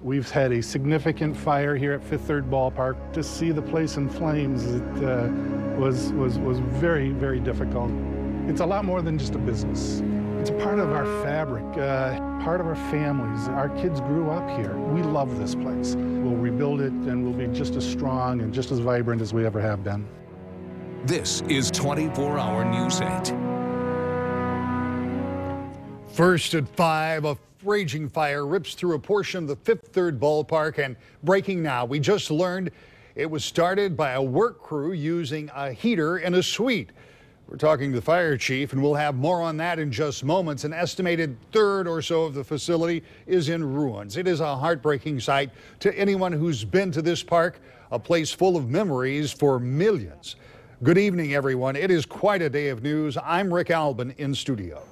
We've had a significant fire here at Fifth Third Ballpark. To see the place in flames, it was very, very difficult. It's a lot more than just a business. It's a part of our fabric, part of our families. Our kids grew up here. We love this place. We'll rebuild it and we'll be just as strong and just as vibrant as we ever have been. This is 24-Hour News 8. First at 5, a raging fire rips through a portion of the Fifth Third Ballpark, and breaking now, we just learned it was started by a work crew using a heater in a suite. We're talking to the fire chief, and we'll have more on that in just moments. An estimated third or so of the facility is in ruins. It is a heartbreaking sight to anyone who's been to this park, a place full of memories for millions. Good evening, everyone. It is quite a day of news. I'm Rick Albin in studio.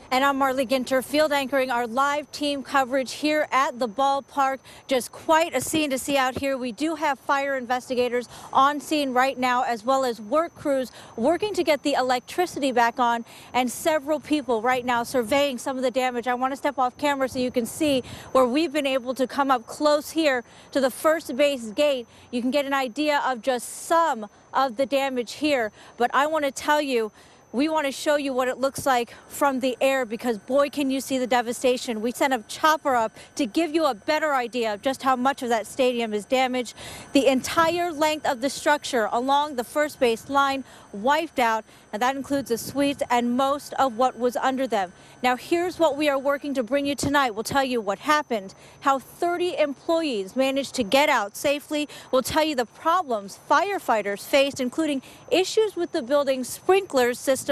And I'm Marley Ginter, field anchoring our live team coverage here at the ballpark. Just quite a scene to see out here. We do have fire investigators on scene right now, as well as work crews working to get the electricity back on, and several people right now surveying some of the damage. I want to step off camera so you can see where we've been able to come up close here to the first base gate. You can get an idea of just some of the damage here, but I want to tell you, we want to show you what it looks like from the air, because boy, can you see the devastation. We sent a chopper up to give you a better idea of just how much of that stadium is damaged. The entire length of the structure along the first base line wiped out, and that includes the suites and most of what was under them. Now, here's what we are working to bring you tonight. We'll tell you what happened, how 30 employees managed to get out safely. We'll tell you the problems firefighters faced, including issues with the building's sprinkler systems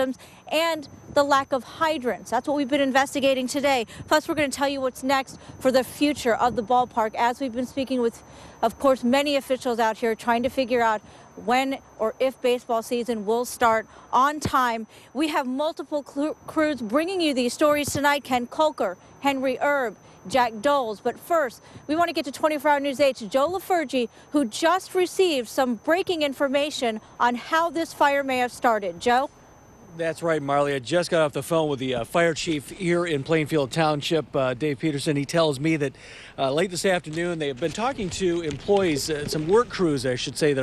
and the lack of hydrants. That's what we've been investigating today. Plus, we're going to tell you what's next for the future of the ballpark, as we've been speaking with, of course, many officials out here trying to figure out when or if baseball season will start on time. We have multiple crews bringing you these stories tonight. Ken Kolker, Henry Erb, Jack Doles. But first, we want to get to 24-Hour News 8's Joe LaFurgey, who just received some breaking information on how this fire may have started. Joe? That's right, Marley. I just got off the phone with the fire chief here in Plainfield Township, Dave Peterson. He tells me that late this afternoon they have been talking to employees, some work crews, I should say,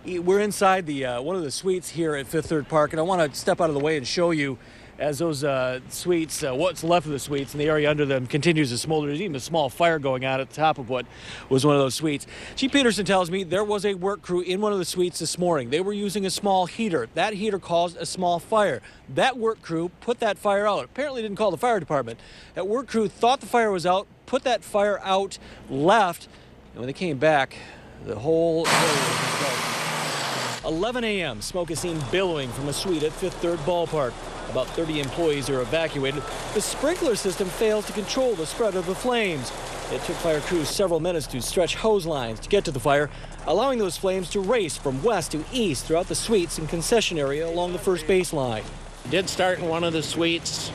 we're inside the one of the suites here at Fifth Third Park, and I want to step out of the way and show you as those suites, what's left of the suites and the area under them continues to smolder. There's even a small fire going on at the top of what was one of those suites. Chief Peterson tells me there was a work crew in one of the suites this morning. They were using a small heater. That heater caused a small fire. That work crew put that fire out. Apparently didn't call the fire department. That work crew thought the fire was out, put that fire out, left, and when they came back, the whole area was engulfed. 11 a.m., smoke is seen billowing from a suite at Fifth Third Ballpark. About 30 employees are evacuated. The sprinkler system fails to control the spread of the flames. It took fire crews several minutes to stretch hose lines to get to the fire, allowing those flames to race from west to east throughout the suites and concession area along the first base line. It did start in one of the suites,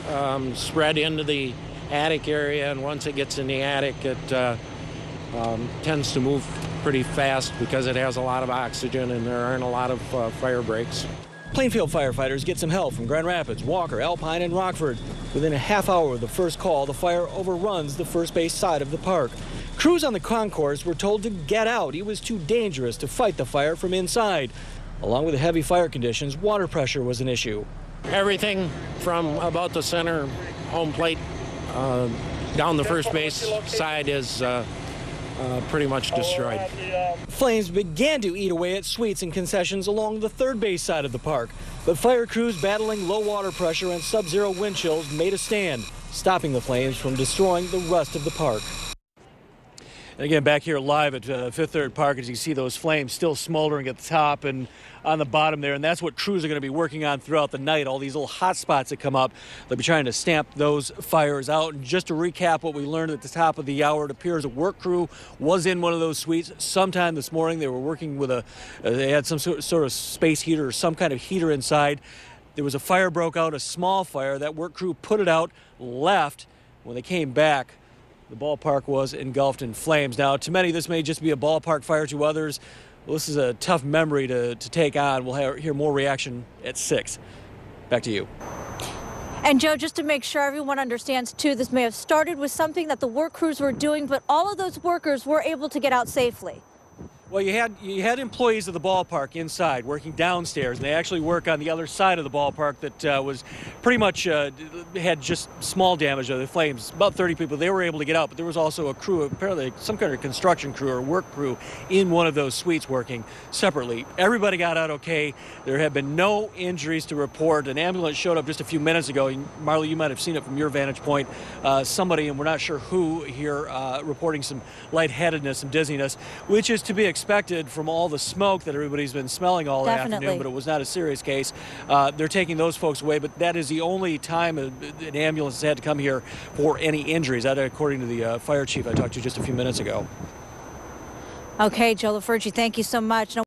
spread into the attic area, and once it gets in the attic, it tends to move pretty fast because it has a lot of oxygen and there aren't a lot of fire breaks. Plainfield firefighters get some help from Grand Rapids, Walker, Alpine, and Rockford. Within a half hour of the first call, the fire overruns the first base side of the park. Crews on the concourse were told to get out. It was too dangerous to fight the fire from inside. Along with the heavy fire conditions, water pressure was an issue. Everything from about the center home plate down the first base side is pretty much destroyed. Flames began to eat away at suites and concessions along the third base side of the park, but fire crews battling low water pressure and sub-zero wind chills made a stand, stopping the flames from destroying the rest of the park. And again, back here live at Fifth Third Park, as you see those flames still smoldering at the top and on the bottom there, and that's what crews are going to be working on throughout the night, all these little hot spots that come up. They'll be trying to stamp those fires out. And just to recap what we learned at the top of the hour, it appears a work crew was in one of those suites sometime this morning. They were working with they had some sort of space heater or some kind of heater inside. There was a fire broke out, a small fire. That work crew put it out, left. When they came back, the ballpark was engulfed in flames. Now, to many, this may just be a ballpark fire. To others, well, this is a tough memory to take on. We'll hear more reaction at 6. Back to you. And Joe, just to make sure everyone understands too, this may have started with something that the work crews were doing, but all of those workers were able to get out safely. Well, you had employees of the ballpark inside working downstairs, and they actually work on the other side of the ballpark that was pretty much had just small damage of the flames. About 30 people, they were able to get out, but there was also a crew, apparently some kind of construction crew or work crew in one of those suites working separately. Everybody got out okay. There have been no injuries to report. An ambulance showed up just a few minutes ago. Marley, you might have seen it from your vantage point. Somebody, and we're not sure who here, reporting some lightheadedness, some dizziness, which is to be expected from all the smoke that everybody's been smelling all the afternoon, but it was not a serious case. They're taking those folks away, but that is the only time an ambulance has had to come here for any injuries, that according to the fire chief I talked to just a few minutes ago. Okay, Joe LaFurgey, thank you so much.